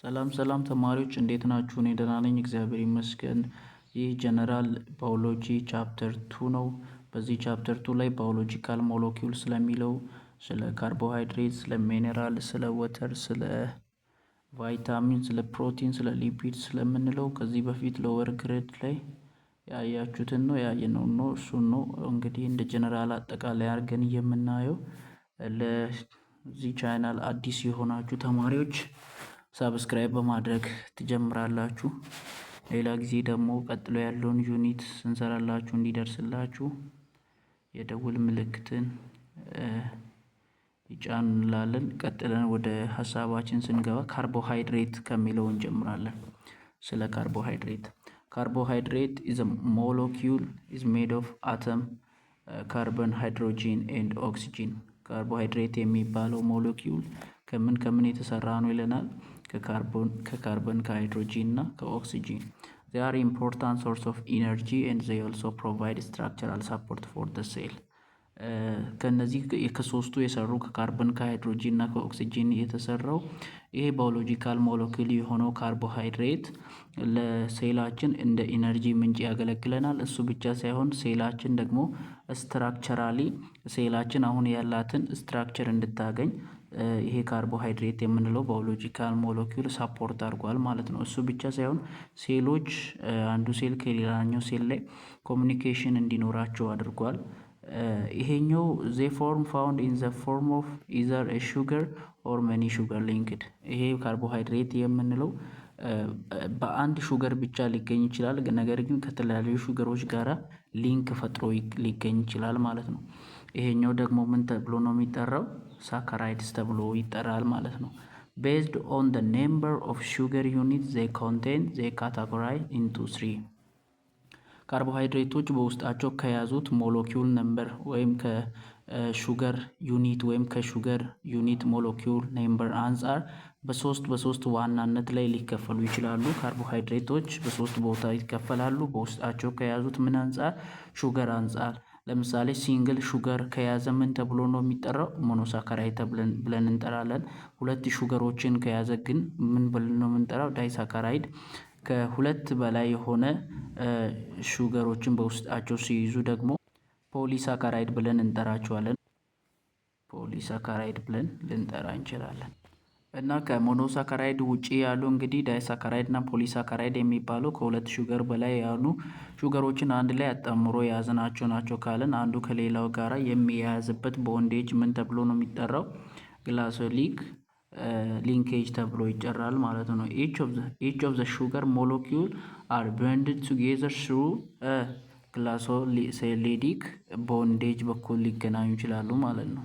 ሰላም ሰላም ተማሪዎች እንዴት ናችሁ? እኔ ደህና ነኝ እግዚአብሔር ይመስገን። ይህ ጀነራል ባዮሎጂ ቻፕተር 2 ነው። በዚህ ቻፕተር 2 ላይ ባዮሎጂካል ሞለኪውል ስለሚለው ስለ ካርቦሃይድሬት፣ ስለ ሚኔራል፣ ስለ ወተር፣ ስለ ቫይታሚን፣ ስለ ፕሮቲን፣ ስለ ሊፒድ ስለምንለው ከዚህ በፊት ሎወር ግሬድ ላይ ያያችሁትን ነው ያየነው ነው እሱን ነው እንግዲህ እንደ ጀነራል አጠቃላይ አድርገን የምናየው። ለዚህ ቻናል አዲስ የሆናችሁ ተማሪዎች ሰብስክራይብ በማድረግ ትጀምራላችሁ። ሌላ ጊዜ ደግሞ ቀጥሎ ያለውን ዩኒት ስንሰራላችሁ እንዲደርስላችሁ የደውል ምልክትን ይጫኑ እንላለን። ቀጥለን ወደ ሀሳባችን ስንገባ ካርቦሃይድሬት ከሚለው እንጀምራለን። ስለ ካርቦሃይድሬት is a molecule is made of atom carbon hydrogen and oxygen። ካርቦሃይድሬት የሚባለው ሞለኪውል ከምን የተሰራ ነው ይለናል። ከካርቦን ከሃይድሮጂን እና ከኦክሲጂን። they are important source of energy and they also provide structural support for the cell። ከነዚህ ከሶስቱ የሰሩ ከካርቦን ከሃይድሮጂን እና ከኦክሲጂን የተሰራው ይሄ ባዮሎጂካል ሞለኪውል የሆነው ካርቦሃይድሬት ለሴላችን እንደ ኢነርጂ ምንጭ ያገለግለናል። እሱ ብቻ ሳይሆን ሴላችን ደግሞ ስትራክቸራሊ ሴላችን አሁን ያላትን ስትራክቸር እንድታገኝ ይሄ ካርቦሃይድሬት የምንለው ባዮሎጂካል ሞለኪውል ሳፖርት አድርጓል ማለት ነው። እሱ ብቻ ሳይሆን ሴሎች አንዱ ሴል ከሌላኛው ሴል ላይ ኮሚኒኬሽን እንዲኖራቸው አድርጓል። ይሄኛው they form found in the form of either a sugar or many sugar linked። ይሄ ካርቦሃይድሬት የምንለው በአንድ ሹገር ብቻ ሊገኝ ይችላል፣ ነገር ግን ከተለያዩ ሹገሮች ጋራ ሊንክ ፈጥሮ ሊገኝ ይችላል ማለት ነው። ይሄኛው ደግሞ ምን ተብሎ ነው የሚጠራው? ሳካራይድስ ተብሎ ይጠራል ማለት ነው። based on the number of sugar units they contain they categorize into 3። ካርቦሃይድሬቶች በውስጣቸው ከያዙት ሞለኪውል ነምበር ወይም ከሹገር ዩኒት ወይም ከሹገር ዩኒት ሞለኪውል ነምበር አንጻር በሶስት ዋናነት ላይ ሊከፈሉ ይችላሉ። ካርቦሃይድሬቶች በሶስት ቦታ ይከፈላሉ በውስጣቸው ከያዙት ምን አንጻር? ሹገር አንጻር። ለምሳሌ ሲንግል ሹገር ከያዘ ምን ተብሎ ነው የሚጠራው? ሞኖሳካራይድ ብለን እንጠራለን። ሁለት ሹገሮችን ከያዘ ግን ምን ብለን ነው የምንጠራው? ዳይሳካራይድ። ከሁለት በላይ የሆነ ሹገሮችን በውስጣቸው ሲይዙ ደግሞ ፖሊሳካራይድ ብለን እንጠራቸዋለን። ፖሊሳካራይድ ብለን ልንጠራ እንችላለን። እና ከሞኖሳካራይድ ውጪ ያሉ እንግዲህ ዳይሳካራይድ እና ፖሊሳካራይድ የሚባሉ ከሁለት ሹገር በላይ ያሉ ሹገሮችን አንድ ላይ አጣምሮ የያዝናቸው ናቸው ካለን አንዱ ከሌላው ጋራ የሚያያዝበት ቦንዴጅ ምን ተብሎ ነው የሚጠራው? ግላይኮሊክ ሊንኬጅ ተብሎ ይጠራል ማለት ነው። each of the sugar molecule are bonded together through ግላይኮሊክ ቦንዴጅ በኩል ሊገናኙ ይችላሉ ማለት ነው።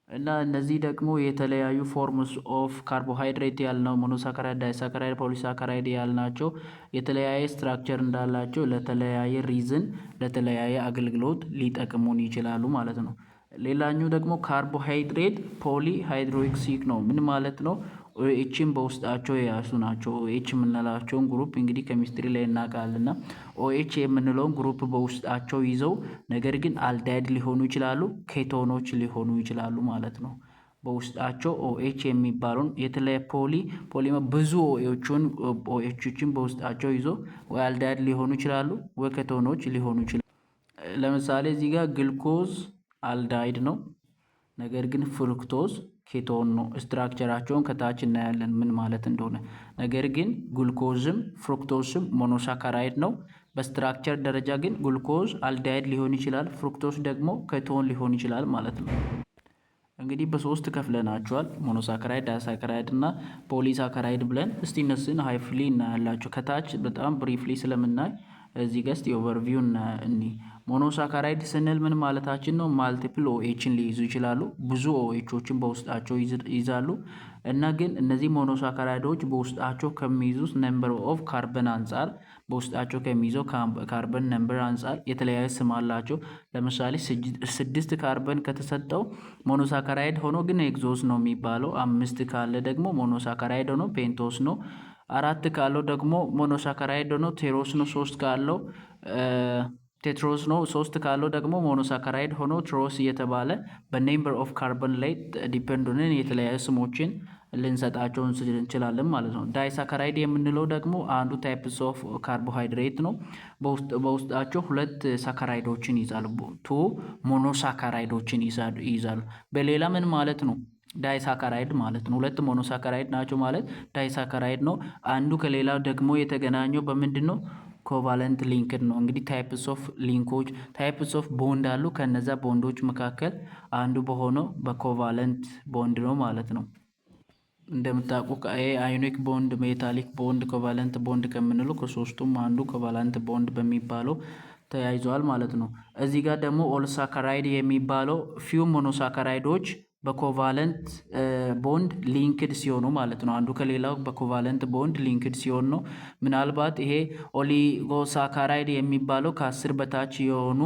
እና እነዚህ ደግሞ የተለያዩ ፎርምስ ኦፍ ካርቦሃይድሬት ያልነው ሞኖሳካራይድ፣ ዳይሳካራይድ፣ ፖሊሳካራይድ ያልናቸው የተለያየ ስትራክቸር እንዳላቸው ለተለያየ ሪዝን ለተለያየ አገልግሎት ሊጠቅሙን ይችላሉ ማለት ነው። ሌላኛው ደግሞ ካርቦሃይድሬት ፖሊ ሃይድሮክሲክ ነው። ምን ማለት ነው? ኦኤችን በውስጣቸው የያዙ ናቸው። ኦኤች የምንላቸውን ግሩፕ እንግዲህ ኬሚስትሪ ላይ እናውቃልና ኦኤች የምንለውን ግሩፕ በውስጣቸው ይዘው ነገር ግን አልዳይድ ሊሆኑ ይችላሉ፣ ኬቶኖች ሊሆኑ ይችላሉ ማለት ነው። በውስጣቸው ኦኤች የሚባለውን የተለያየ ፖሊ ብዙ ኦኤቾችን በውስጣቸው ይዞ ወይ አልዳይድ ሊሆኑ ይችላሉ ወይ ኬቶኖች ሊሆኑ ይችላሉ። ለምሳሌ እዚህ ጋር ግልኮዝ አልዳይድ ነው፣ ነገር ግን ፍሩክቶዝ ኬቶን ነው። ስትራክቸራቸውን ከታች እናያለን ምን ማለት እንደሆነ። ነገር ግን ግሉኮዝም ፍሩክቶዝም ሞኖሳካራይድ ነው። በስትራክቸር ደረጃ ግን ግሉኮዝ አልዳይድ ሊሆን ይችላል፣ ፍሩክቶዝ ደግሞ ኬቶን ሊሆን ይችላል ማለት ነው። እንግዲህ በሶስት ከፍለናቸዋል፣ ሞኖሳካራይድ፣ ዳይሳካራይድ እና ፖሊሳካራይድ ብለን። እስቲ እነሱን ሃይፍሊ እናያላቸው ከታች በጣም ብሪፍሊ ስለምናይ እዚህ ጋር እስቲ ኦቨርቪው እኒ ሞኖሳካራይድ ስንል ምን ማለታችን ነው? ማልቲፕል ኦኤችን ሊይዙ ይችላሉ፣ ብዙ ኦኤቾችን በውስጣቸው ይይዛሉ። እና ግን እነዚህ ሞኖሳካራይዶች በውስጣቸው ከሚይዙት ነምበር ኦፍ ካርበን አንጻር በውስጣቸው ከሚይዘው ካርበን ነምበር አንጻር የተለያየ ስም አላቸው። ለምሳሌ 6 ካርበን ከተሰጠው ሞኖሳካራይድ ሆኖ ግን ኤግዞስ ነው የሚባለው። 5 ካለ ደግሞ ሞኖሳካራይድ ሆኖ ፔንቶስ ነው። 4 ካለው ደግሞ ሞኖሳካራይድ ሆኖ ቴሮስ ነው። 3 ካለው ቴትሮስ ነው። 3 ካለው ደግሞ ሞኖሳካራይድ ሆኖ ትሮስ እየተባለ በኔምበር ኦፍ ካርበን ላይ ዲፔንድ ሆነን የተለያዩ ስሞችን ልንሰጣቸው እንችላለን ማለት ነው። ዳይሳካራይድ የምንለው ደግሞ አንዱ ታይፕስ ኦፍ ካርቦሃይድሬት ነው። በውስጣቸው 2 ሳካራይዶችን ይይዛሉ። 2 ሞኖሳካራይዶችን ይይዛሉ። በሌላ ምን ማለት ነው? ዳይሳካራይድ ማለት ነው። 2 ሞኖሳካራይድ ናቸው ማለት ዳይሳካራይድ ነው። አንዱ ከሌላው ደግሞ የተገናኘው በምንድን ነው? ኮቫለንት ሊንክድ ነው። እንግዲህ ታይፕስ ኦፍ ሊንኮች ታይፕስ ኦፍ ቦንድ አሉ። ከነዛ ቦንዶች መካከል አንዱ በሆነው በኮቫለንት ቦንድ ነው ማለት ነው። እንደምታውቁ አዮኒክ ቦንድ፣ ሜታሊክ ቦንድ፣ ኮቫለንት ቦንድ ከምንለው ከሶስቱም አንዱ ኮቫለንት ቦንድ በሚባለው ተያይዘዋል ማለት ነው። እዚህ ጋር ደግሞ ኦልሳካራይድ የሚባለው ፊው ሞኖሳካራይዶች በኮቫለንት ቦንድ ሊንክድ ሲሆኑ ማለት ነው። አንዱ ከሌላው በኮቫለንት ቦንድ ሊንክድ ሲሆን ነው። ምናልባት ይሄ ኦሊጎሳካራይድ የሚባለው ከ10 በታች የሆኑ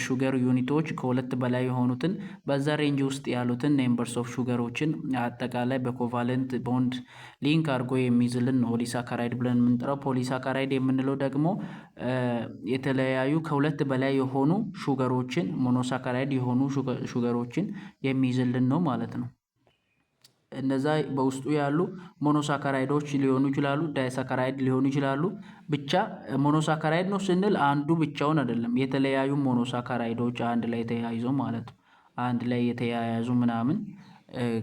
ሹገር ዩኒቶች ከ2 በላይ የሆኑትን በዛ ሬንጅ ውስጥ ያሉትን ኔምበርስ ኦፍ ሹገሮችን አጠቃላይ በኮቫለንት ቦንድ ሊንክ አድርጎ የሚይዝልን ነው ኦሊሳካራይድ ብለን የምንጠራው። ፖሊሳካራይድ የምንለው ደግሞ የተለያዩ ከ2 በላይ የሆኑ ሹገሮችን ሞኖሳካራይድ የሆኑ ሹገሮችን የሚይዝልን ነው ማለት ነው። እነዛ በውስጡ ያሉ ሞኖሳካራይዶች ሊሆኑ ይችላሉ፣ ዳይሳካራይድ ሊሆኑ ይችላሉ። ብቻ ሞኖሳካራይድ ነው ስንል አንዱ ብቻውን አይደለም፣ የተለያዩ ሞኖሳካራይዶች አንድ ላይ ተያይዞ ማለት ነው። አንድ ላይ የተያያዙ ምናምን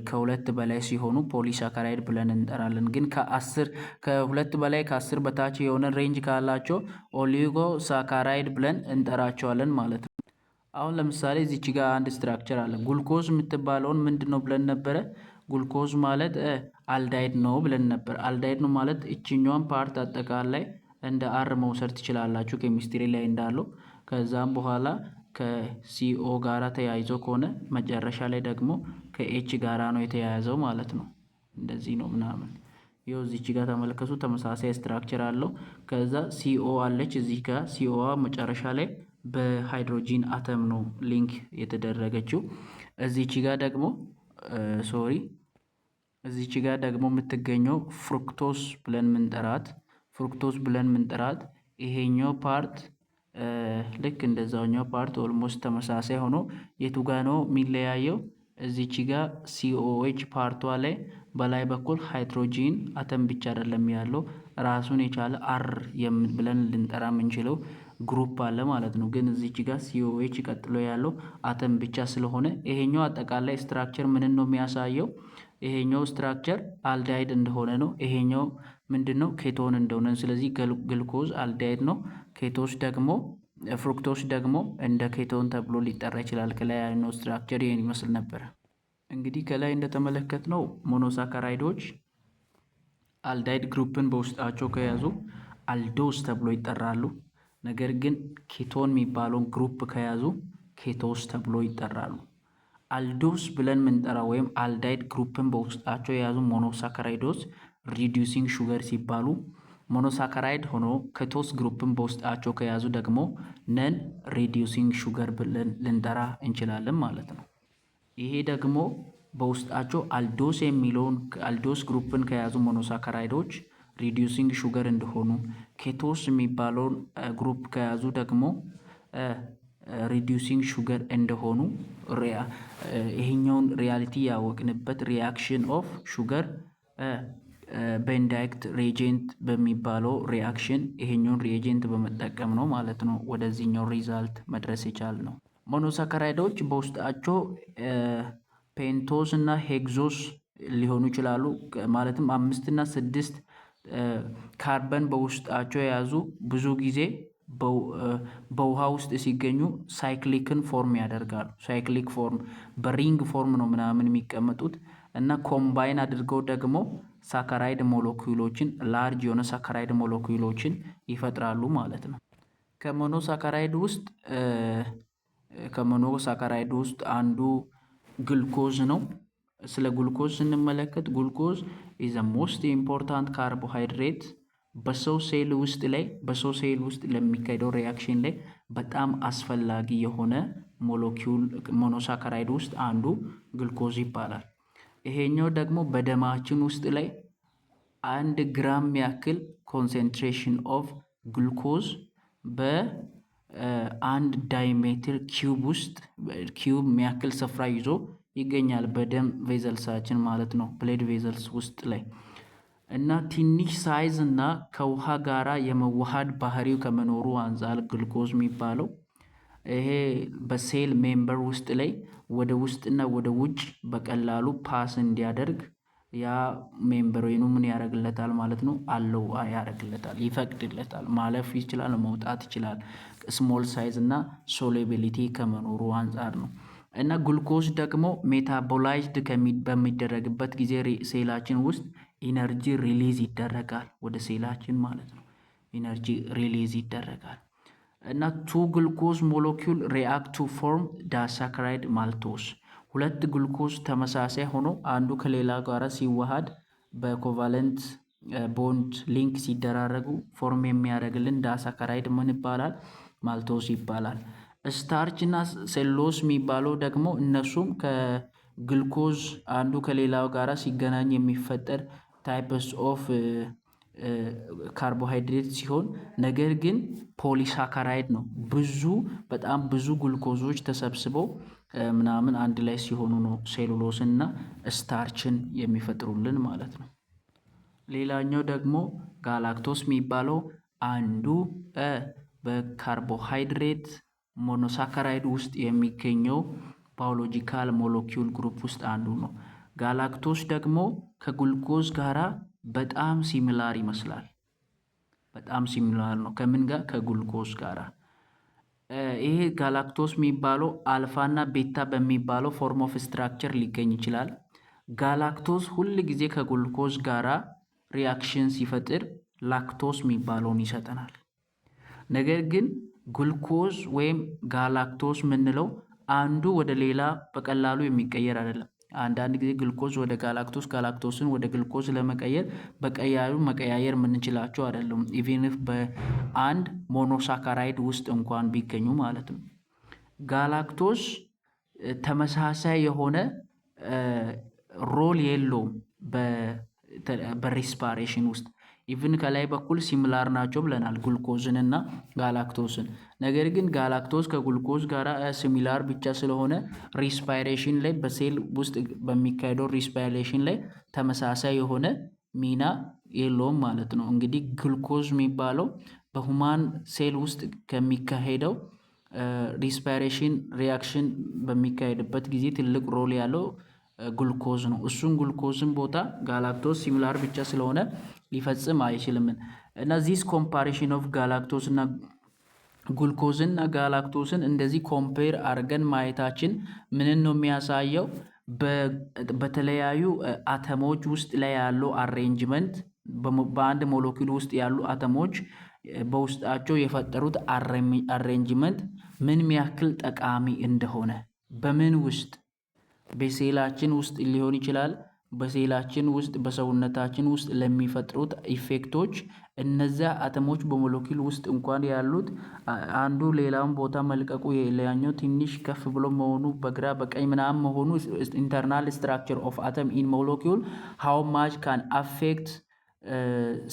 ከ2 በላይ ሲሆኑ ፖሊሳካራይድ ብለን እንጠራለን። ግን ከ2 በላይ ከ10 በታች የሆነ ሬንጅ ካላቸው ኦሊጎ ሳካራይድ ብለን እንጠራቸዋለን ማለት ነው። አሁን ለምሳሌ እዚች ጋር አንድ ስትራክቸር አለ። ጉልኮዝ የምትባለውን ምንድን ነው ብለን ነበረ? ጉልኮዝ ማለት አልዳይድ ነው ብለን ነበር። አልዳይድ ነው ማለት እችኛዋን ፓርት አጠቃላይ እንደ አር መውሰድ ትችላላችሁ ኬሚስትሪ ላይ እንዳለው። ከዛም በኋላ ከሲኦ ጋራ ተያይዞ ከሆነ መጨረሻ ላይ ደግሞ ከኤች ጋራ ነው የተያያዘው ማለት ነው። እንደዚህ ነው ምናምን። ይኸው እዚች ጋር ተመልከቱ፣ ተመሳሳይ ስትራክቸር አለው። ከዛ ሲኦ አለች እዚህ ጋር። ሲኦዋ መጨረሻ ላይ በሃይድሮጂን አተም ነው ሊንክ የተደረገችው። እዚች ጋር ደግሞ እዚች ጋር ደግሞ የምትገኘው ፍሩክቶስ ብለን ምንጠራት ይሄኛው ፓርት ልክ እንደዛኛው ፓርት ኦልሞስት ተመሳሳይ ሆኖ የቱ ጋ ነው የሚለያየው? እዚች ጋር ሲኦኤች ፓርቷ ላይ በላይ በኩል ሃይድሮጂን አተም ብቻ አይደለም ያለው ራሱን የቻለ አር ብለን ልንጠራ የምንችለው ግሩፕ አለ ማለት ነው። ግን እዚች ጋር ሲኦኤች ቀጥሎ ያለው አተም ብቻ ስለሆነ ይሄኛው አጠቃላይ ስትራክቸር ምንን ነው የሚያሳየው? ይሄኛው ስትራክቸር አልዳይድ እንደሆነ ነው። ይሄኛው ምንድነው? ኬቶን እንደሆነ። ስለዚህ ግልኮዝ አልዳይድ ነው። ፍሩክቶስ ደግሞ እንደ ኬቶን ተብሎ ሊጠራ ይችላል። ከላይ ያለው ስትራክቸር ይሄን ይመስል ነበር። እንግዲህ ከላይ እንደተመለከትነው ሞኖሳካራይዶች አልዳይድ ግሩፕን በውስጣቸው ከያዙ አልዶስ ተብሎ ይጠራሉ። ነገር ግን ኬቶን የሚባለውን ግሩፕ ከያዙ ኬቶስ ተብሎ ይጠራሉ። አልዶስ ብለን ምንጠራ ወይም አልዳይድ ግሩፕን በውስጣቸው የያዙ ሞኖሳካራይዶስ ሪዲዩሲንግ ሹገር ሲባሉ፣ ሞኖሳካራይድ ሆኖ ኬቶስ ግሩፕን በውስጣቸው ከያዙ ደግሞ ነን ሪዲዩሲንግ ሹገር ብለን ልንጠራ እንችላለን ማለት ነው። ይሄ ደግሞ በውስጣቸው አልዶስ የሚለውን አልዶስ ግሩፕን ከያዙ ሞኖሳካራይዶች ሪዲዩሲንግ ሹገር እንደሆኑ፣ ኬቶስ የሚባለውን ግሩፕ ከያዙ ደግሞ ሪዲዩሲንግ ሹገር እንደሆኑ ይሄኛውን ሪያሊቲ ያወቅንበት ሪያክሽን ኦፍ ሹገር በኢንዳይሬክት ሬጀንት በሚባለው ሪያክሽን ይሄኛውን ሪኤጀንት በመጠቀም ነው ማለት ነው ወደዚህኛው ሪዛልት መድረስ የቻልነው። ሞኖሳካራይዶች በውስጣቸው ፔንቶስ እና ሄግዞስ ሊሆኑ ይችላሉ። ማለትም 5 እና 6 ካርበን በውስጣቸው የያዙ ብዙ ጊዜ በውሃ ውስጥ ሲገኙ ሳይክሊክን ፎርም ያደርጋሉ። ሳይክሊክ ፎርም በሪንግ ፎርም ነው ምናምን የሚቀመጡት እና ኮምባይን አድርገው ደግሞ ሳካራይድ ሞለኪውሎችን ላርጅ የሆነ ሳካራይድ ሞለኪውሎችን ይፈጥራሉ ማለት ነው። ከሞኖሳካራይድ ውስጥ አንዱ ግሉኮዝ ነው። ስለ ግሉኮዝ ስንመለከት ግሉኮዝ ኢዝ ዘ ሞስት ኢምፖርታንት ካርቦሃይድሬት በሰው ሴል ውስጥ ለሚካሄደው ሪያክሽን ላይ በጣም አስፈላጊ የሆነ ሞለኪውል ሞኖሳካራይድ ውስጥ አንዱ ግሉኮዝ ይባላል። ይሄኛው ደግሞ በደማችን ውስጥ ላይ 1 ግራም ያክል ኮንሰንትሬሽን ኦፍ ግሉኮዝ በ1 ዳይሜትር ኪዩብ የሚያክል ስፍራ ይዞ ይገኛል በደም ቬዘልሳችን ማለት ነው፣ ብሌድ ቬዘልስ ውስጥ ላይ እና ትንሽ ሳይዝ እና ከውሃ ጋራ የመዋሃድ ባህሪው ከመኖሩ አንፃር ግሉኮዝ የሚባለው ይሄ በሴል ሜምበር ውስጥ ላይ ወደ ውስጥና ወደ ውጭ በቀላሉ ፓስ እንዲያደርግ ያ ሜምብሬኑ ምን ያደርግለታል ማለት ነው? አለው ያደርግለታል፣ ይፈቅድለታል፣ ማለፍ ይችላል፣ መውጣት ይችላል። ስሞል ሳይዝ እና ሶሉቢሊቲ ከመኖሩ አንፃር ነው። እና ግሉኮዝ ደግሞ ሜታቦላይዝድ በሚደረግበት ጊዜ ሴላችን ውስጥ ኢነርጂ ሪሊዝ ይደረጋል ወደ ሴላችን ማለት ነው። ኢነርጂ ሪሊዝ ይደረጋል እና ቱ ግሉኮዝ ሞለኪውል ሪአክት ቱ ፎርም ዳሳካራይድ ማልቶስ። ሁለት ግሉኮዝ ተመሳሳይ ሆኖ አንዱ ከሌላ ጋር ሲዋሃድ በኮቫለንት ቦንድ ሊንክ ሲደራረጉ ፎርም የሚያደርግልን ዳሳካራይድ ምን ይባላል? ማልቶስ ይባላል። ስታርች እና ሴሎስ የሚባለው ደግሞ እነሱም ከግሉኮዝ አንዱ ከሌላው ጋር ሲገናኝ የሚፈጠር ታይፕስ ኦፍ ካርቦሃይድሬት ሲሆን ነገር ግን ፖሊሳካራይድ ነው። በጣም ብዙ ግሉኮዞች ተሰብስበው ምናምን አንድ ላይ ሲሆኑ ነው ሴሉሎስን እና ስታርችን የሚፈጥሩልን ማለት ነው። ሌላኛው ደግሞ ጋላክቶስ የሚባለው አንዱ በካርቦሃይድሬት ሞኖሳካራይድ ውስጥ የሚገኘው ባዮሎጂካል ሞለኪውል ግሩፕ ውስጥ አንዱ ነው። ጋላክቶስ ደግሞ ከግሉኮዝ ጋራ በጣም ሲሚላር ይመስላል። በጣም ሲሚላር ነው ከምን ጋር? ከግሉኮዝ ጋራ። ይሄ ጋላክቶስ የሚባለው አልፋ እና ቤታ በሚባለው ፎርም ኦፍ ስትራክቸር ሊገኝ ይችላል። ጋላክቶስ ሁል ጊዜ ከግሉኮዝ ጋራ ሪአክሽን ሲፈጥር ላክቶስ የሚባለውን ይሰጠናል። ነገር ግን ግሉኮዝ ወይም ጋላክቶስ የምንለው አንዱ ወደ ሌላ በቀላሉ የሚቀየር አይደለም። አንዳንድ ጊዜ ግሉኮዝ ወደ ጋላክቶስ፣ ጋላክቶስን ወደ ግሉኮዝ ለመቀየር በቀላሉ መቀያየር የምንችላቸው አይደለም። ኢቨን በአንድ ሞኖሳካራይድ ውስጥ እንኳን ቢገኙ ማለት ነው። ጋላክቶስ ተመሳሳይ የሆነ ሮል የለውም በሬስፓሬሽን ውስጥ። ኢቭን ከላይ በኩል ሲሚላር ናቸው ብለናል ግሉኮዝን እና ጋላክቶስን። ነገር ግን ጋላክቶስ ከግሉኮዝ ጋር ሲሚላር ብቻ ስለሆነ ሪስፓይሬሽን ላይ በሴል ውስጥ በሚካሄደው ሪስፓይሬሽን ላይ ተመሳሳይ የሆነ ሚና የለውም ማለት ነው። እንግዲህ ግሉኮዝ የሚባለው በሁማን ሴል ውስጥ ከሚካሄደው ሪስፓይሬሽን ሪያክሽን በሚካሄድበት ጊዜ ትልቅ ሮል ያለው ግሉኮዝ ነው። እሱን ግሉኮዝን ቦታ ጋላክቶስ ሲሚላር ብቻ ስለሆነ ሊፈጽም አይችልም። እና ዚስ ኮምፓሪሽን ኦፍ ጋላክቶስ እና ግሉኮዝን እና ጋላክቶስን እንደዚህ ኮምፔር አድርገን ማየታችን ምንን ነው የሚያሳየው? በተለያዩ አተሞች ውስጥ ላይ ያለው አሬንጅመንት፣ በአንድ ሞለኪውል ውስጥ ያሉ አተሞች በውስጣቸው የፈጠሩት አሬንጅመንት ምን ያክል ጠቃሚ እንደሆነ በምን ውስጥ በሴላችን ውስጥ ሊሆን ይችላል። በሴላችን ውስጥ በሰውነታችን ውስጥ ለሚፈጥሩት ኢፌክቶች እነዚያ አተሞች በሞለኪውል ውስጥ እንኳን ያሉት አንዱ ሌላውን ቦታ መልቀቁ፣ የሌላኛው ትንሽ ከፍ ብሎ መሆኑ፣ በግራ በቀኝ ምናምን መሆኑ ኢንተርናል ስትራክቸር ኦፍ አተም ኢን ሞለኪውል ሃው ማች ካን አፌክት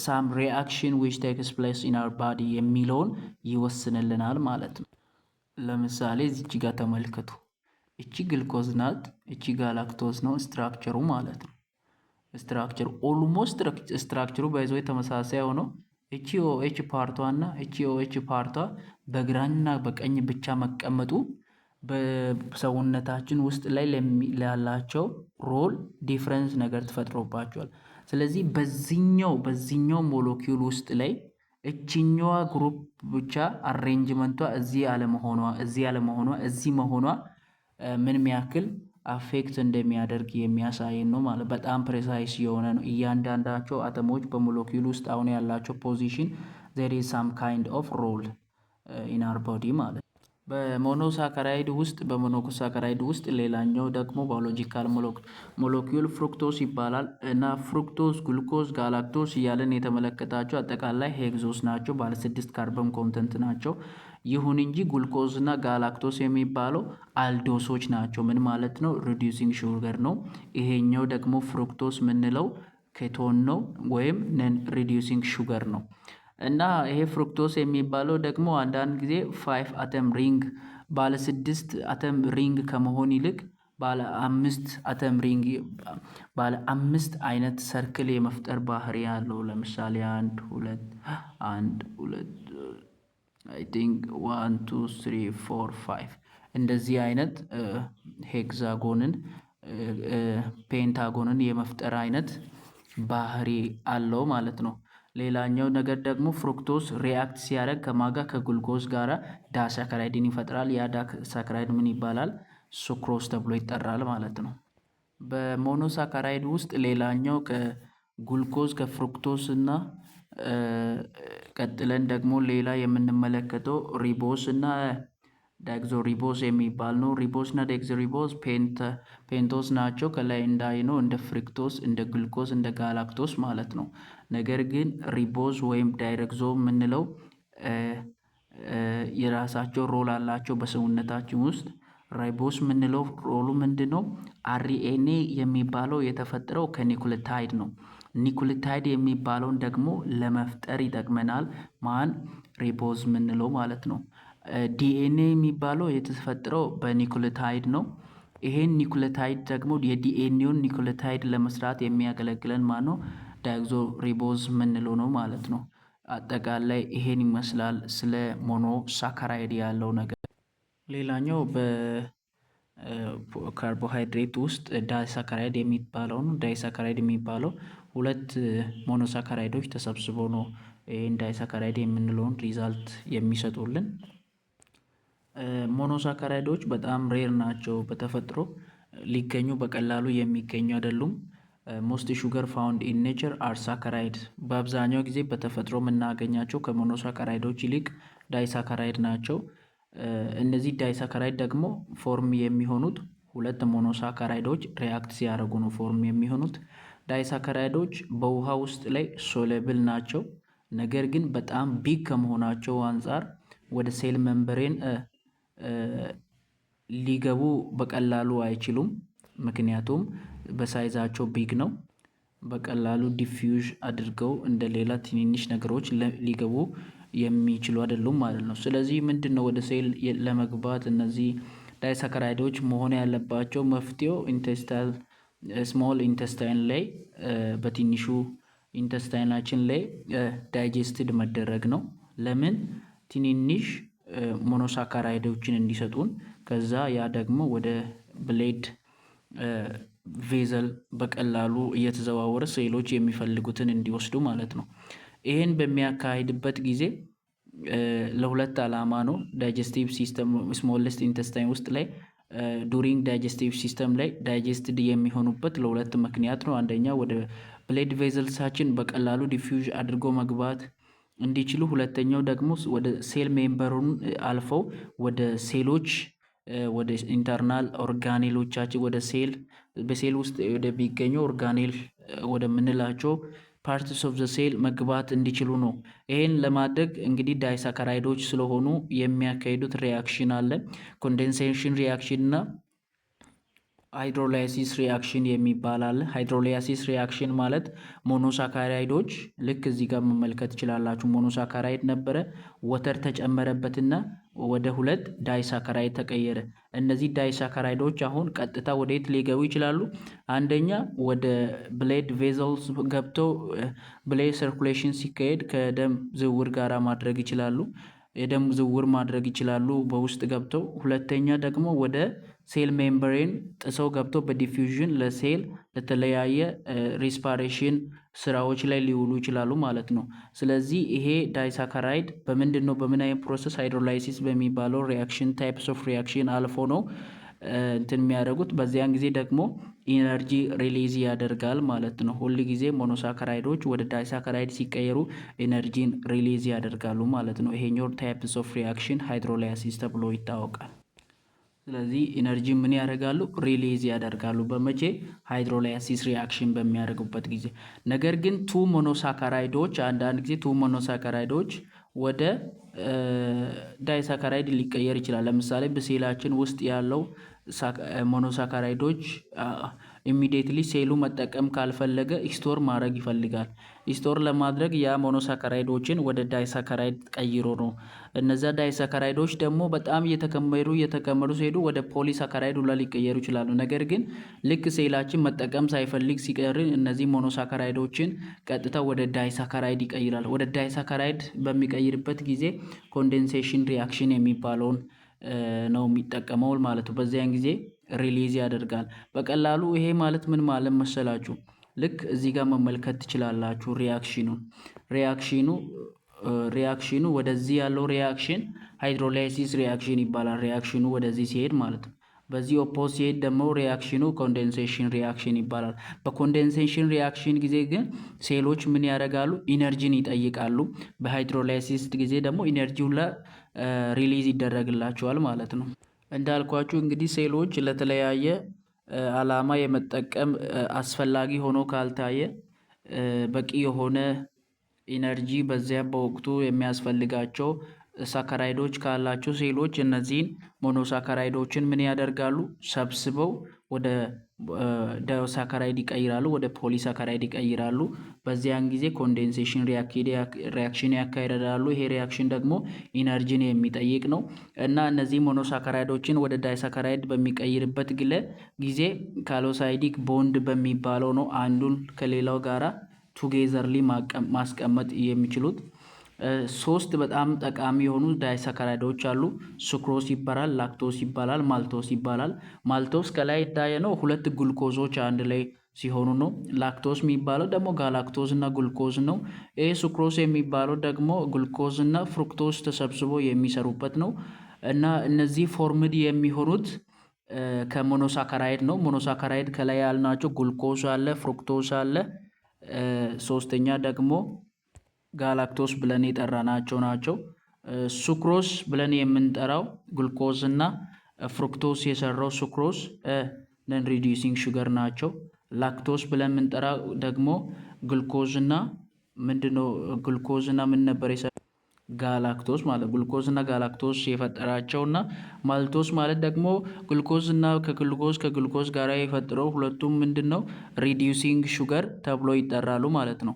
ሳም ሪአክሽን ዊች ቴክስ ፕሌስ ኢን አወር ባዲ የሚለውን ይወስንልናል ማለት ነው። ለምሳሌ እዚች ጋር ተመልከቱ። እቺ ግሉኮዝ ናት፣ እቺ ጋላክቶስ ነው ስትራክቸሩ ማለት ነው። ስትራክቸሩ ኦልሞስት ስትራክቸሩ ባይዘው ተመሳሳይ ሆነው እቺ ኦኤች ፓርቷ እና እቺ ኦኤች ፓርቷ በግራና በቀኝ ብቻ መቀመጡ በሰውነታችን ውስጥ ላይ ላላቸው ሮል ዲፍረንስ ነገር ተፈጥሮባቸዋል። ስለዚህ በዚህኛው ሞለኪውል ውስጥ ላይ እቺኛዋ ግሩፕ ብቻ አሬንጅመንቷ እዚህ አለመሆኗ እዚህ መሆኗ ምን ያክል አፌክት እንደሚያደርግ የሚያሳየን ነው ማለት። በጣም ፕሬሳይስ የሆነ ነው። እያንዳንዳቸው አተሞች በሞለኪውል ውስጥ አሁን ያላቸው ፖዚሽን there is some kind of role in our body ማለት። በሞኖሳካራይድ ውስጥ ሌላኛው ደግሞ ባዮሎጂካል ሞለኪውል ፍሩክቶስ ይባላል እና ፍሩክቶስ፣ ግሉኮዝ፣ ጋላክቶስ እያለን የተመለከታቸው አጠቃላይ ሄግዞስ ናቸው። ባለ 6 ካርበን ኮንተንት ናቸው። ይሁን እንጂ ግሉኮዝ እና ጋላክቶስ የሚባለው አልዶሶች ናቸው። ምን ማለት ነው? ሪዲዩሲንግ ሹገር ነው። ይሄኛው ደግሞ ፍሩክቶስ የምንለው ኬቶን ነው ወይም ነን ሪዲዩሲንግ ሹገር ነው። እና ይሄ ፍሩክቶስ የሚባለው ደግሞ አንዳንድ ጊዜ 5 አተም ሪንግ ባለ 6 አተም ሪንግ ከመሆን ይልቅ ባለ 5 አተም ሪንግ ባለ 5 አይነት ሰርክል የመፍጠር ባህሪ ያለው ለምሳሌ 1 2 አይ ቲንክ 1 2 3 4 5 እንደዚህ አይነት ሄክሳጎንን ፔንታጎንን የመፍጠር አይነት ባህሪ አለው ማለት ነው። ሌላኛው ነገር ደግሞ ፍሩክቶስ ሪአክት ሲያደርግ ከማጋ ከግሉኮዝ ጋራ ዳሳካራይድን ይፈጥራል። ያ ዳሳካራይድ ምን ይባላል? ሱክሮስ ተብሎ ይጠራል ማለት ነው። በሞኖሳካራይድ ውስጥ ሌላኛው ከጉልኮዝ ከፍሩክቶስ እና ቀጥለን ደግሞ ሌላ የምንመለከተው ሪቦስ እና ዳክዞሪቦስ የሚባል ነው። ሪቦስ እና ዳክዞሪቦስ ፔንቶስ ናቸው። ከላይ እንዳይነው እንደ ፍሩክቶስ እንደ ግሉኮዝ እንደ ጋላክቶስ ማለት ነው። ነገር ግን ሪቦዝ ወይም ዳይረክዞ የምንለው የራሳቸው ሮል አላቸው በሰውነታችን ውስጥ። ራይቦስ የምንለው ሮሉ ምንድነው? አርኤንኤ የሚባለው የተፈጠረው ከኒኩሊታይድ ነው። ኒኩሊታይድ የሚባለውን ደግሞ ለመፍጠር ይጠቅመናል። ማን? ሪቦዝ የምንለው ማለት ነው። ዲኤንኤ የሚባለው የተፈጠረው በኒኩሊታይድ ነው። ይሄን ኒኩሊታይድ ደግሞ የዲኤንኤውን ኒኩሊታይድ ለመስራት የሚያገለግለን ማን ነው? ዳይዞ ሪቦዝ የምንለው ነው ማለት ነው። አጠቃላይ ይሄን ይመስላል ስለ ሞኖ ሳካራይድ ያለው ነገር። ሌላኛው በካርቦሃይድሬት ውስጥ ዳይሳካራይድ የሚባለው ነው። ዳይሳካራይድ የሚባለው ሁለት ሞኖሳካራይዶች ተሰብስበው ነው ይህን ዳይሳካራይድ የምንለውን ሪዛልት የሚሰጡልን። ሞኖሳካራይዶች በጣም ሬር ናቸው። በተፈጥሮ ሊገኙ በቀላሉ የሚገኙ አይደሉም። ሞስት ሹገር ፋውንድ ኢን ኔቸር አር ሳካራይድ። በአብዛኛው ጊዜ በተፈጥሮ የምናገኛቸው ከሞኖሳካራይዶች ይልቅ ዳይሳካራይድ ናቸው። እነዚህ ዳይሳካራይድ ደግሞ ፎርም የሚሆኑት ሁለት ሞኖሳካራይዶች ሪአክት ሲያደርጉ ነው ፎርም የሚሆኑት። ዳይሳካራይዶች በውሃ ውስጥ ላይ ሶሌብል ናቸው። ነገር ግን በጣም ቢግ ከመሆናቸው አንፃር ወደ ሴል ሜምብሬን ሊገቡ በቀላሉ አይችሉም። ምክንያቱም በሳይዛቸው ቢግ ነው። በቀላሉ ዲፊውዥ አድርገው እንደ ሌላ ትንንሽ ነገሮች ሊገቡ የሚችሉ አይደሉም ማለት ነው። ስለዚህ ምንድነው ወደ ሴል ለመግባት እነዚህ ዳይሳካራይዶች መሆን ያለባቸው? መፍትሄው ኢንቴስታይን ስሞል ኢንተስታይን ላይ በትንሹ ኢንተስታይናችን ላይ ዳይጀስትድ መደረግ ነው። ለምን? ትንንሽ ሞኖሳካራይዶችን እንዲሰጡን። ከዛ ያ ደግሞ ወደ ብሌድ ቬዘል በቀላሉ እየተዘዋወረ ሴሎች የሚፈልጉትን እንዲወስዱ ማለት ነው። ይሄን በሚያካሂድበት ጊዜ ለሁለት ዓላማ ነው። ዳይጀስቲቭ ሲስተም ስሞለስት ኢንተስታይን ውስጥ ላይ ዱሪንግ ዳይጀስቲቭ ሲስተም ላይ ዳይጀስትድ የሚሆኑበት ለሁለት ምክንያት ነው። አንደኛ ወደ ብሌድ ቬዘልሳችን በቀላሉ ዲፊውዥ አድርጎ መግባት እንዲችሉ፣ ሁለተኛው ደግሞ ወደ ሴል ሜምበሩን አልፈው ወደ ሴሎች ወደ ኢንተርናል ኦርጋኔሎቻችን ወደ ሴል በሴል ውስጥ ወደሚገኙ ኦርጋኔል ወደምንላቸው ፓርትስ ኦፍ ዘ ሴል መግባት እንዲችሉ ነው። ይሄን ለማድረግ እንግዲህ ዳይሳካራይዶች ስለሆኑ የሚያካሂዱት ሪያክሽን አለ። ኮንደንሴሽን ሪያክሽን እና ሃይድሮላይሲስ ሪያክሽን የሚባል አለ። ሃይድሮላይሲስ ሪያክሽን ማለት ሞኖሳካራይዶች ልክ እዚህ ጋር መመልከት ትችላላችሁ። ሞኖሳካራይድ ነበረ፣ ወተር ተጨመረበትና ወደ ሁለት ዳይሳካራይድ ተቀየረ። እነዚህ ዳይሳካራይዶች አሁን ቀጥታ ወዴት ሊገቡ ይችላሉ? አንደኛ ወደ ብሌድ ቬዘልስ ገብተው ብሌድ ሰርኩሌሽን ሲካሄድ ከደም ዝውውር ጋራ ማድረግ ይችላሉ። የደም ዝውውር ማድረግ ይችላሉ በውስጥ ገብተው። ሁለተኛ ደግሞ ወደ ሴል ሜምብሬን ጥሰው ገብተው በዲፊውዥን ለሴል ለተለያየ ሪስፓሬሽን ስራዎች ላይ ሊውሉ ይችላሉ ማለት ነው። ስለዚህ ይሄ ዳይሳካራይድ በምንድን ነው በምን አይነት ፕሮሰስ? ሃይድሮላይሲስ በሚባለው ሪያክሽን ታይፕስ ኦፍ ሪያክሽን አልፎ ነው እንትን የሚያደርጉት። በዚያን ጊዜ ደግሞ ኢነርጂ ሪሊዝ ያደርጋል ማለት ነው። ሁል ጊዜ ሞኖሳካራይዶች ወደ ዳይሳካራይድ ሲቀየሩ ኢነርጂን ሪሊዝ ያደርጋሉ ማለት ነው። ይሄኛው ታይፕስ ኦፍ ሪያክሽን ሃይድሮላይሲስ ተብሎ ይታወቃል። ስለዚህ ኢነርጂ ምን ያደርጋሉ? ሪሊዝ ያደርጋሉ። በመቼ? ሃይድሮላይሲስ ሪያክሽን በሚያደርጉበት ጊዜ። ነገር ግን ቱ ሞኖሳካራይዶች አንዳንድ ጊዜ ቱ ሞኖሳካራይዶች ወደ ዳይሳካራይድ ሊቀየር ይችላል። ለምሳሌ በሴላችን ውስጥ ያለው ሞኖሳካራይዶች ኢሚዲየትሊ ሴሉ መጠቀም ካልፈለገ ስቶር ማድረግ ይፈልጋል። ስቶር ለማድረግ ያ ሞኖሳካራይዶችን ወደ ዳይሳካራይድ ቀይሮ ነው። እነዛ ዳይሳካራይዶች ደግሞ በጣም እየተከመሩ ሲሄዱ ወደ ፖሊሳካራይድ ሁላ ሊቀየሩ ይችላሉ። ነገር ግን ልክ ሴላችን መጠቀም ሳይፈልግ ሲቀር እነዚህ ሞኖሳካራይዶችን ቀጥታ ወደ ዳይሳካራይድ ይቀይራል። ወደ ዳይሳካራይድ በሚቀይርበት ጊዜ ኮንዴንሴሽን ሪያክሽን የሚባለውን ነው የሚጠቀመው ማለት ነው። በዚያን ጊዜ ሪሊዝ ያደርጋል። በቀላሉ ይሄ ማለት ምን ማለት መሰላችሁ? ልክ እዚህ ጋር መመልከት ትችላላችሁ ሪያክሽኑ ወደዚህ ያለው ሪያክሽን ሃይድሮላይሲስ ሪያክሽን ይባላል። ሪያክሽኑ ወደዚህ ሲሄድ ማለት ነው። በዚህ ኦፖዝ ሲሄድ ደግሞ ሪያክሽኑ ኮንዴንሴሽን ሪያክሽን ይባላል። በኮንዴንሴሽን ሪያክሽን ጊዜ ግን ሴሎች ምን ያደርጋሉ? ኢነርጂን ይጠይቃሉ። በሃይድሮላይሲስ ጊዜ ደግሞ ኢነርጂው ሪሊዝ ይደረግላቸዋል ማለት ነው። እንዳልኳችሁ እንግዲህ ሴሎች ለተለያየ አላማ የመጠቀም አስፈላጊ ሆኖ ካልታየ በቂ የሆነ ኢነርጂ በዚያ በወቅቱ የሚያስፈልጋቸው ሳካራይዶች ካላቸው ሴሎች እነዚህን ሞኖሳካራይዶችን ምን ያደርጋሉ? ሰብስበው ወደ ዳይሳካራይድ ይቀይራሉ፣ ወደ ፖሊሳካራይድ ይቀይራሉ። በዚያን ጊዜ ኮንዴንሴሽን ሪያክሽን ያካሂዳሉ። ይሄ ሪያክሽን ደግሞ ኢነርጂን የሚጠይቅ ነው እና እነዚህ ሞኖሳካራይዶችን ወደ ዳይሳካራይድ በሚቀይርበት ጊዜ ካሎሳይዲክ ቦንድ በሚባለው ነው አንዱን ከሌላው ጋራ ቱጌዘርሊ ማስቀመጥ የሚችሉት። ሶስት በጣም ጠቃሚ የሆኑ ዳይሳካራይዶች አሉ። ሱክሮስ ይባላል፣ ላክቶስ ይባላል፣ ማልቶስ ይባላል። ማልቶስ ከላይ እንዳየነው ሁለት ግሉኮዞች አንድ ላይ ሲሆኑ ነው። ላክቶስ የሚባለው ደግሞ ጋላክቶዝ እና ግሉኮዝ ነው። ይሄ ሱክሮስ የሚባለው ደግሞ ግሉኮዝ እና ፍሩክቶስ ተሰብስቦ የሚሰሩበት ነው እና እነዚህ ፎርምድ የሚሆኑት ከሞኖሳካራይድ ነው። ሞኖሳካራይድ ከላይ ያልናቸው ግሉኮዝ አለ፣ ፍሩክቶስ አለ። ሶስተኛ ደግሞ ጋላክቶስ ብለን የጠራናቸው ናቸው። ሱክሮስ ብለን የምንጠራው ግሉኮዝ እና ፍሩክቶስ የሰራው ሱክሮስ ነን ሪዲዩሲንግ ሹገር ናቸው። ላክቶስ ብለን የምንጠራው ደግሞ ግሉኮዝ እና ምን ነበር ጋላክቶስ ማለት ግሉኮዝ እና ጋላክቶስ የፈጠራቸውና ማልቶስ ማለት ደግሞ ግሉኮዝ እና ከግሉኮዝ ጋር የፈጠረው ሁለቱም ምንድነው ሪዲዩሲንግ ሹገር ተብሎ ይጠራሉ ማለት ነው።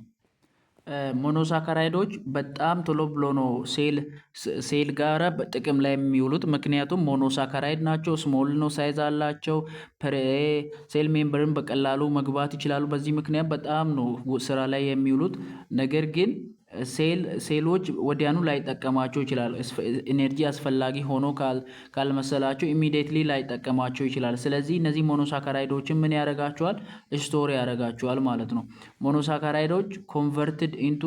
ሞኖሳካራይዶች በጣም ቶሎ ብሎ ነው ሴል ጋራ ጥቅም ላይ የሚውሉት። ምክንያቱም ሞኖሳካራይድ ናቸው፣ ስሞል ነው ሳይዝ አላቸው፣ ሴል ሜምበርን በቀላሉ መግባት ይችላሉ። በዚህ ምክንያት በጣም ነው ስራ ላይ የሚውሉት። ነገር ግን ሴሎች ወዲያኑ ላይጠቀማቸው ይችላል። ኢነርጂ አስፈላጊ ሆኖ ካልመሰላቸው ኢሚዲየትሊ ላይጠቀማቸው ይችላል። ስለዚህ እነዚህ ሞኖሳካራይዶችን ምን ያደርጋቸዋል? ስቶር ያደርጋቸዋል ማለት ነው። ሞኖሳካራይዶች ኮንቨርትድ ኢንቱ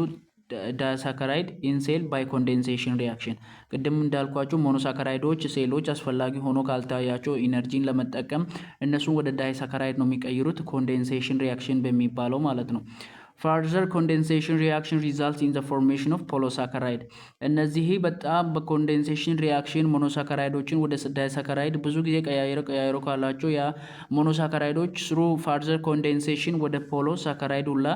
ዳይሳካራይድ ኢን ሴል ባይ ኮንዴንሴሽን ሪያክሽን። ቅድም እንዳልኳቸው ሞኖሳካራይዶች ሴሎች አስፈላጊ ሆኖ ካልታያቸው ኢነርጂን ለመጠቀም እነሱን ወደ ዳይሳካራይድ ነው የሚቀይሩት፣ ኮንዴንሴሽን ሪያክሽን በሚባለው ማለት ነው። ፋርዘር ኮንዴንሴሽን ሪያክሽን ሪዛልት ኢን ዘ ፎርሜሽን ኦፍ ፖሎሳካራይድ። እነዚህ በጣም በኮንዴንሴሽን ሪያክሽን ሞኖሳካራይዶችን ወደ ዳይሳካራይድ ብዙ ጊዜ ቀያይሮ ካላቸው ያ ሞኖሳካራይዶች ስሩ ፋርዘር ኮንዴንሴሽን ወደ ፖሎሳካራይድ ሁላ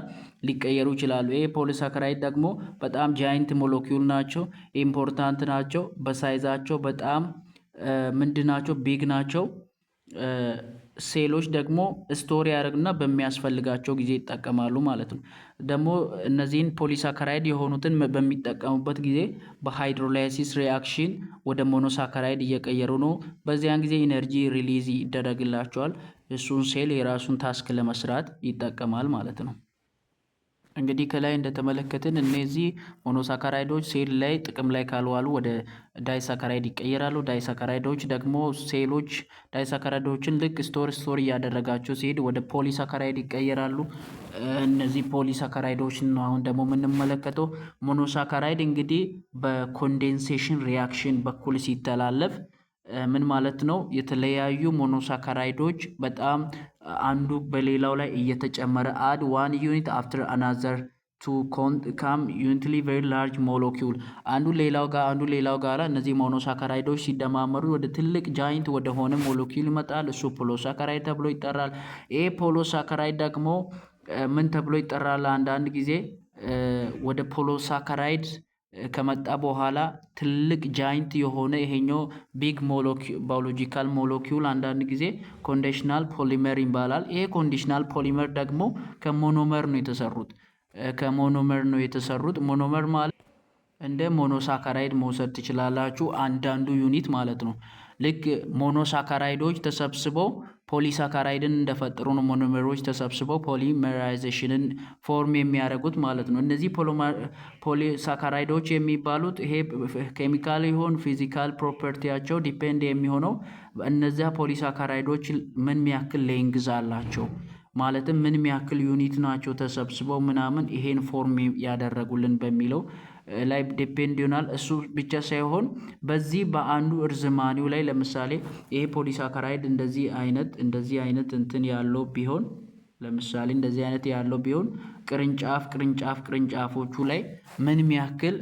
ሊቀየሩ ይችላሉ። ይሄ ፖሎሳካራይድ ደግሞ በጣም ጃይንት ሞለኪውል ናቸው፣ ኢምፖርታንት ናቸው። በሳይዛቸው በጣም ምንድናቸው? ቢግ ናቸው። ሴሎች ደግሞ ስቶሪ ያደርግና በሚያስፈልጋቸው ጊዜ ይጠቀማሉ ማለት ነው። ደግሞ እነዚህን ፖሊሳካራይድ የሆኑትን በሚጠቀሙበት ጊዜ በሃይድሮላይሲስ ሪያክሽን ወደ ሞኖሳካራይድ እየቀየሩ ነው። በዚያን ጊዜ ኢነርጂ ሪሊዝ ይደረግላቸዋል። እሱን ሴል የራሱን ታስክ ለመስራት ይጠቀማል ማለት ነው። እንግዲህ ከላይ እንደተመለከትን እነዚህ ሞኖሳካራይዶች ሴል ላይ ጥቅም ላይ ካልዋሉ ወደ ዳይሳካራይድ ይቀየራሉ። ዳይሳካራይዶች ደግሞ ሴሎች ዳይሳካራይዶችን ልክ ስቶር እያደረጋቸው ሲሄድ ወደ ፖሊሳካራይድ ይቀየራሉ። እነዚህ ፖሊሳካራይዶች ነው አሁን ደግሞ የምንመለከተው። ሞኖሳካራይድ እንግዲህ በኮንዴንሴሽን ሪያክሽን በኩል ሲተላለፍ ምን ማለት ነው? የተለያዩ ሞኖሳካራይዶች በጣም አንዱ በሌላው ላይ እየተጨመረ አድ ዋን ዩኒት አፍተር አናዘር ቱ ካም ዩኒትሊ ቬሪ ላርጅ ሞለኪውል አንዱ ሌላው ጋር እነዚህ ሞኖሳካራይዶች ሲደማመሩ ወደ ትልቅ ጃይንት ወደ ሆነ ሞለኪውል ይመጣል። እሱ ፖሎሳካራይድ ተብሎ ይጠራል። ይሄ ፖሎሳካራይድ ደግሞ ምን ተብሎ ይጠራል? አንዳንድ ጊዜ ወደ ፖሎሳካራይድ ከመጣ በኋላ ትልቅ ጃይንት የሆነ ይሄኛው ቢግ ባዮሎጂካል ሞለኪውል አንዳንድ ጊዜ ኮንዲሽናል ፖሊመር ይባላል። ይሄ ኮንዲሽናል ፖሊመር ደግሞ ከሞኖመር ነው የተሰሩት። ሞኖመር ማለት እንደ ሞኖሳካራይድ መውሰድ ትችላላችሁ፣ አንዳንዱ ዩኒት ማለት ነው። ልክ ሞኖሳካራይዶች ተሰብስበው ፖሊሳካራይድን እንደፈጠሩ ነው ሞኖመሮች ተሰብስበው ፖሊመራይዜሽንን ፎርም የሚያደርጉት ማለት ነው። እነዚህ ፖሊሳካራይዶች የሚባሉት ይሄ ኬሚካል ይሆን ፊዚካል ፕሮፐርቲያቸው ዲፔንድ የሚሆነው እነዚያ ፖሊሳካራይዶች ምን ያክል ሌንግዝ አላቸው፣ ማለትም ምን ያክል ዩኒት ናቸው ተሰብስበው ምናምን ይሄን ፎርም ያደረጉልን በሚለው ላይ ዲፔንድ ይሆናል። እሱ ብቻ ሳይሆን በዚህ በአንዱ እርዝማኔው ላይ ለምሳሌ ይሄ ፖሊሳካራይድ እንደዚህ አይነት እንትን ያለው ቢሆን ለምሳሌ እንደዚህ አይነት ያለው ቢሆን ቅርንጫፎቹ ላይ ምን ያክል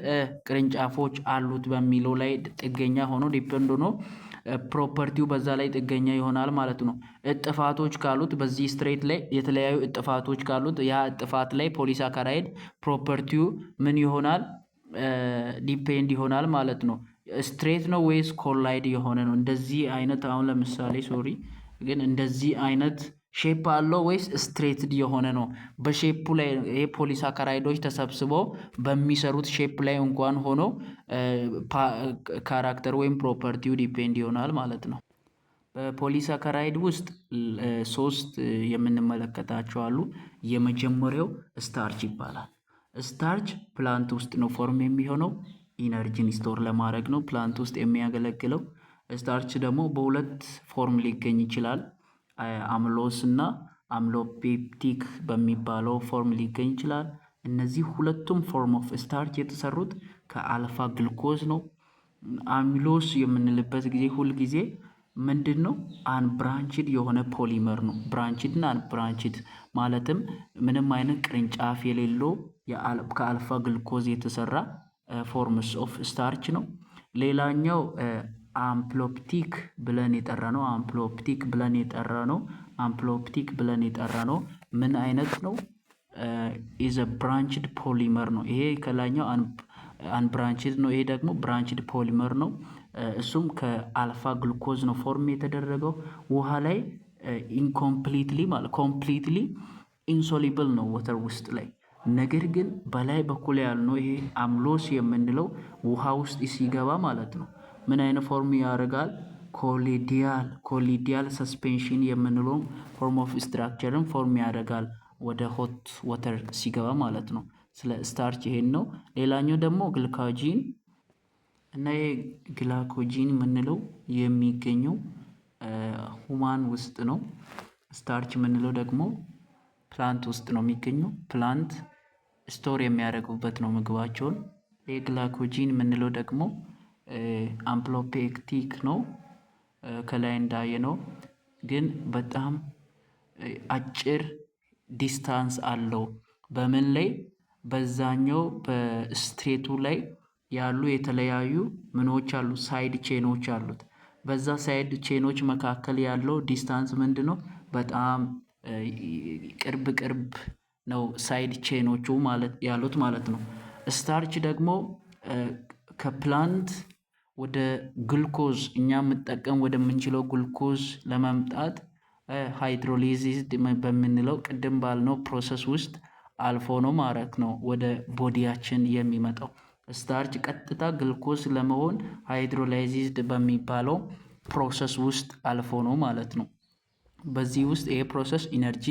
ቅርንጫፎች አሉት በሚለው ላይ ጥገኛ ሆኖ ዲፔንድ ሆኖ ፕሮፐርቲው በዛ ላይ ጥገኛ ይሆናል ማለት ነው። እጥፋቶች ካሉት በዚህ ስትሬት ላይ የተለያዩ እጥፋቶች ካሉት ያ እጥፋት ላይ ፖሊሳካራይድ ፕሮፐርቲው ምን ይሆናል ዲፔንድ ይሆናል ማለት ነው። ስትሬት ነው ወይስ ኮላይድ የሆነ ነው? እንደዚህ አይነት አሁን ለምሳሌ ግን እንደዚህ አይነት ሼፕ አለው ወይስ ስትሬትድ የሆነ ነው? በሼፑ ላይ ይሄ ፖሊሳካራይዶች ተሰብስበው በሚሰሩት ሼፕ ላይ እንኳን ሆኖ ካራክተር ወይም ፕሮፐርቲው ዲፔንድ ይሆናል ማለት ነው። በፖሊሳካራይድ ውስጥ 3 የምንመለከታቸው አሉ። የመጀመሪያው ስታርች ይባላል። ስታርች ፕላንት ውስጥ ነው ፎርም የሚሆነው። ኢነርጂን ስቶር ለማድረግ ነው ፕላንት ውስጥ የሚያገለግለው። ስታርች ደግሞ በሁለት ፎርም ሊገኝ ይችላል። አምሎስ እና አምሎፔፕቲክ በሚባለው ፎርም ሊገኝ ይችላል። እነዚህ ሁለቱም ፎርም ኦፍ ስታርች የተሰሩት ከአልፋ ግሉኮዝ ነው። አሚሎስ የምንልበት ጊዜ ሁል ጊዜ ምንድን ነው? አንብራንችድ የሆነ ፖሊመር ነው። ብራንችድ እና አንብራንችድ ማለትም ምንም አይነት ቅርንጫፍ የሌለው ከአልፋ ግሉኮዝ የተሰራ ፎርምስ ኦፍ ስታርች ነው። ሌላኛው አምፕሎፕቲክ ብለን የጠራ ነው ምን አይነት ነው? ኢዝ ብራንችድ ፖሊመር ነው። ይሄ ከላኛው አንብራንችድ ነው። ይሄ ደግሞ ብራንችድ ፖሊመር ነው። እሱም ከአልፋ ግሉኮዝ ነው ፎርም የተደረገው። ውሃ ላይ ኮምፕሊትሊ ኢንሶሊብል ነው ወተር ውስጥ ላይ። ነገር ግን በላይ በኩል ያልነው ይሄ አምሎስ የምንለው ውሃ ውስጥ ሲገባ ማለት ነው ምን አይነት ፎርም ያደርጋል? ኮሊዲያል ሰስፔንሽን የምንለው ፎርም ኦፍ ስትራክቸርን ፎርም ያደርጋል ወደ ሆት ወተር ሲገባ ማለት ነው። ስለ ስታርች ይሄን ነው። ሌላኛው ደግሞ ግላይኮጂን እና ይሄ ግላይኮጂን የምንለው የሚገኘው ሁማን ውስጥ ነው። ስታርች የምንለው ደግሞ ፕላንት ውስጥ ነው የሚገኘው። ፕላንት ስቶር የሚያደርጉበት ነው ምግባቸውን። የግላይኮጂን የምንለው ደግሞ አምፕሎፔክቲክ ነው። ከላይ እንዳየ ነው ግን በጣም አጭር ዲስታንስ አለው። በምን ላይ? በዛኛው በስትሬቱ ላይ ያሉ የተለያዩ ምኖች አሉ፣ ሳይድ ቼኖች አሉት። በዛ ሳይድ ቼኖች መካከል ያለው ዲስታንስ ምንድን ነው? በጣም ቅርብ ነው ሳይድ ቼኖቹ ያሉት ማለት ነው። ስታርች ደግሞ ከፕላንት ወደ ግሉኮዝ እኛ የምንጠቀም ወደምንችለው ግሉኮዝ ለመምጣት ሃይድሮሊሲስ በምንለው ቅድም ባልነው ፕሮሰስ ውስጥ አልፎ ነው ማለት ነው ወደ ቦዲያችን የሚመጣው። ስታርች ቀጥታ ግሉኮዝ ለመሆን ሃይድሮላይዝድ በሚባለው ፕሮሰስ ውስጥ አልፎ ነው ማለት ነው። በዚህ ውስጥ ይሄ ፕሮሰስ ኢነርጂ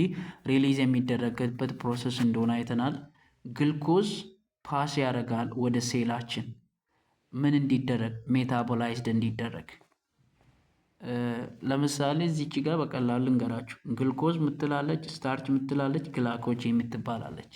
ሪሊዝ የሚደረግበት ፕሮሰስ እንደሆነ አይተናል። ግሉኮዝ ፓስ ያደርጋል ወደ ሴላችን ምን እንዲደረግ? ሜታቦላይዝድ እንዲደረግ። ለምሳሌ እዚች ጋር በቀላሉ እንገራችሁ። ግሉኮዝ ምትላለች፣ ስታርች ምትላለች፣ ግላይኮጂን የምትባላለች።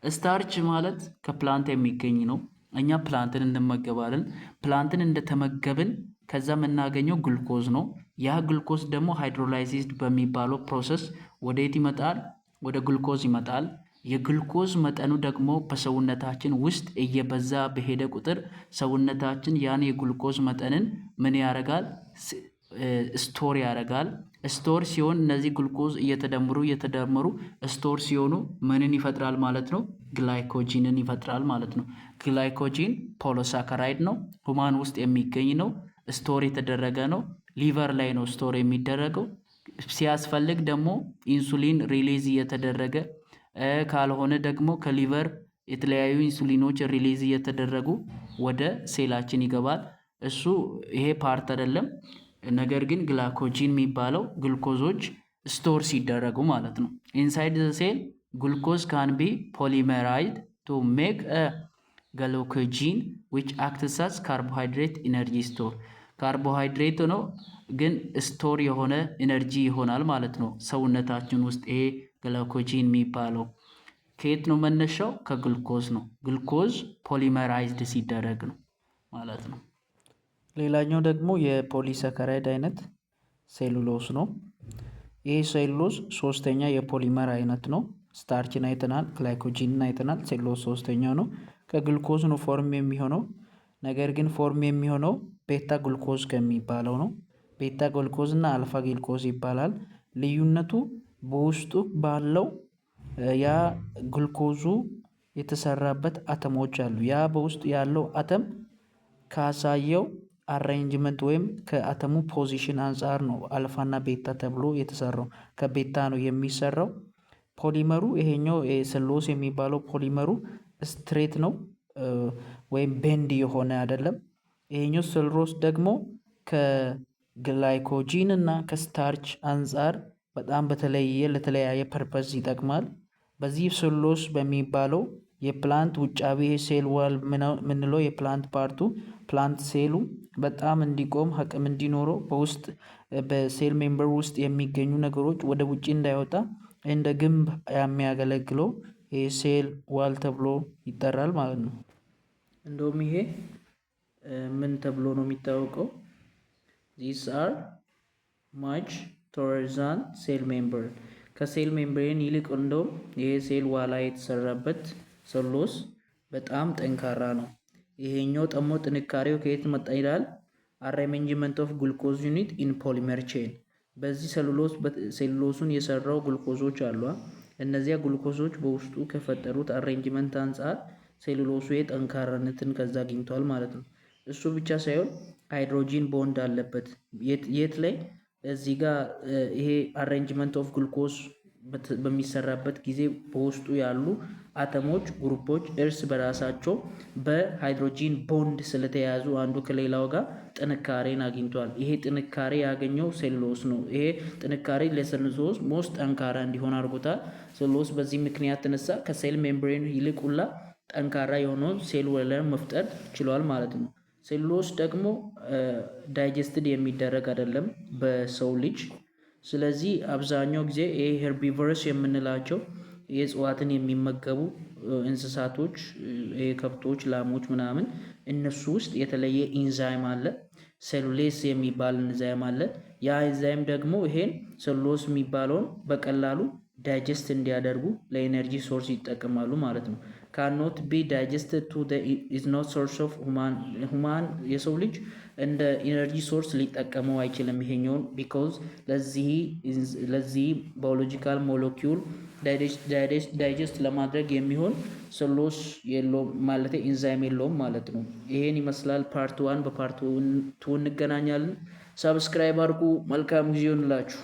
ስታርች ማለት ከፕላንት የሚገኝ ነው። እኛ ፕላንትን እንመገባለን። ፕላንትን እንደተመገብን ከዛ የምናገኘው ግሉኮዝ ነው። ያ ግሉኮዝ ደግሞ ሃይድሮላይዝድ በሚባለው ፕሮሰስ ወዴት ይመጣል? ወደ ግሉኮዝ ይመጣል። የግሉኮዝ መጠኑ ደግሞ በሰውነታችን ውስጥ እየበዛ በሄደ ቁጥር ሰውነታችን ያን የግሉኮዝ መጠንን ምን ያደርጋል? ስቶር ያደርጋል። ስቶር ሲሆን እነዚህ ግሉኮዝ እየተደመሩ ስቶር ሲሆኑ ምንን ይፈጥራል ማለት ነው? ግላይኮጂንን ይፈጥራል ማለት ነው። ግላይኮጂን ፖሎሳካራይድ ነው። ሁማን ውስጥ የሚገኝ ነው። ስቶር የተደረገ ነው። ሊቨር ላይ ነው ስቶር የሚደረገው። ሲያስፈልግ ደግሞ ኢንሱሊን ሪሊዝ እየተደረገ ካልሆነ ደግሞ ከሊቨር የተለያዩ ኢንሱሊኖች ሪሊዝ እየተደረጉ ወደ ሴላችን ይገባል። ይሄ ፓርት አይደለም። ነገር ግን ግላይኮጂን የሚባለው ግሉኮዞች ስቶር ሲደረጉ ማለት ነው። ኢንሳይድ ዘ ሴል ግሉኮዝ ካን ቢ ፖሊመራይዝድ ቱ ሜክ ግላይኮጂን ዊች አክትስ አስ ካርቦሃይድሬት ኢነርጂ ስቶር። ካርቦሃይድሬት ነው ግን ስቶር የሆነ ኢነርጂ ይሆናል ማለት ነው ሰውነታችን ውስጥ። ይሄ ግላይኮጂን የሚባለው ከየት ነው መነሻው? ከግሉኮዝ ነው። ግሉኮዝ ፖሊመራይዝድ ሲደረግ ነው ማለት ነው። ሌላኛው ደግሞ የፖሊሳካራይድ አይነት ሴሉሎስ ነው። ይህ ሴሉሎስ ሶስተኛ የፖሊመር አይነት ነው። ስታርችን አይተናል፣ ግላይኮጂንን አይተናል። ሴሉሎስ ሶስተኛው ነው። ከግሉኮዝ ነው ፎርም የሚሆነው። ነገር ግን ፎርም የሚሆነው ቤታ ግሉኮዝ ከሚባለው ነው። ቤታ ግሉኮዝ እና አልፋ ግሉኮዝ ይባላል። ልዩነቱ በውስጡ ባለው ያ ግሉኮዙ የተሰራበት አተሞች አሉ። ያ በውስጡ ያለው አተም ካሳየው አሬንጅመንት ወይም ከአተሙ ፖዚሽን አንጻር ነው አልፋና ቤታ ተብሎ የተሰራው። ከቤታ ነው የሚሰራው። ፖሊመሩ ይሄኛው ሴሉሎስ የሚባለው ፖሊመሩ ስትሬት ነው ወይም ቤንድ የሆነ አይደለም። ይሄኛው ሴሉሎስ ደግሞ ከግላይኮጂን እና ከስታርች አንጻር በጣም ለተለያየ ፐርፐዝ ይጠቅማል። በዚህ ሴሉሎስ በሚባለው የፕላንት ውጫዊ ሴል ዋል ምንለው የፕላንት ፓርቱ ፕላንት ሴሉ በጣም እንዲቆም አቅም እንዲኖረው በውስጥ በሴል ሜምበር ውስጥ የሚገኙ ነገሮች ወደ ውጭ እንዳይወጣ እንደ ግንብ የሚያገለግለው የሴል ዋል ተብሎ ይጠራል ማለት ነው። እንደውም ይሄ ምን ተብሎ ነው የሚታወቀው? these are much taller than cell membrane ከሴል ሜምብሬን ይልቅ እንደውም ይሄ ሴል ዋላ የተሰራበት ሴሉሎስ በጣም ጠንካራ ነው። ይሄኛው ደግሞ ጥንካሬው ከየት መጣ ይላል? አሬንጅመንት ኦፍ ግሉኮዝ ዩኒት ኢን ፖሊመር ቼን። በዚህ ሴሉሎሱን የሰራው ግሉኮዞች አሉ። እነዚያ ግሉኮዞች በውስጡ ከፈጠሩት አሬንጅመንት አንጻር ሴሉሎሱ የጠንካራነትን ከዛ አግኝቷል ማለት ነው። እሱ ብቻ ሳይሆን ሃይድሮጂን ቦንድ አለበት። የት ላይ? እዚህ ጋር ይሄ አሬንጅመንት ኦፍ ግሉኮዝ በሚሰራበት ጊዜ በውስጡ ያሉ አተሞች ግሩፖች እርስ በራሳቸው በሃይድሮጂን ቦንድ ስለተያዙ አንዱ ከሌላው ጋር ጥንካሬን አግኝቷል። ይሄ ጥንካሬ ያገኘው ሴሉሎስ ነው። ይሄ ጥንካሬ ለሴሉሎስ ሞስት ጠንካራ እንዲሆን አድርጎታል። ሴሉሎስ በዚህ ምክንያት ተነሳ ከሴል ሜምብሬን ይልቁላ ጠንካራ የሆነውን ሴል ወል መፍጠር ችሏል ማለት ነው። ሴሉሎስ ደግሞ ዳይጀስትድ የሚደረግ አይደለም በሰው ልጅ። ስለዚህ አብዛኛው ጊዜ ይሄ ሄርቢቮረስ የምንላቸው የእጽዋትን የሚመገቡ እንስሳቶች ከብቶች፣ ላሞች ምናምን እነሱ ውስጥ የተለየ ኢንዛይም አለ። ሴሉሌስ የሚባል ኢንዛይም አለ። ያ ኢንዛይም ደግሞ ይሄን ሴሉሎስ የሚባለውን በቀላሉ ዳይጀስት እንዲያደርጉ ለኤነርጂ ሶርስ ይጠቀማሉ ማለት ነው። ካኖት ቢ ዳይጀስትድ ቱ ኢዝ ኖት ሶርስ ኦፍ ሁማን የሰው ልጅ እንደ ኢነርጂ ሶርስ ሊጠቀመው አይችልም ይሄኛውን ቢኮዝ ለዚህ ባዮሎጂካል ሞለኪውል ዳይጀስት ለማድረግ የሚሆን ሴሉሎስ የለውም ማለት ኢንዛይም የለውም ማለት ነው። ይሄን ይመስላል ፓርት 1። በፓርት 2 እንገናኛለን። ሰብስክራይብ አድርጉ። መልካም ጊዜ ይሁንላችሁ።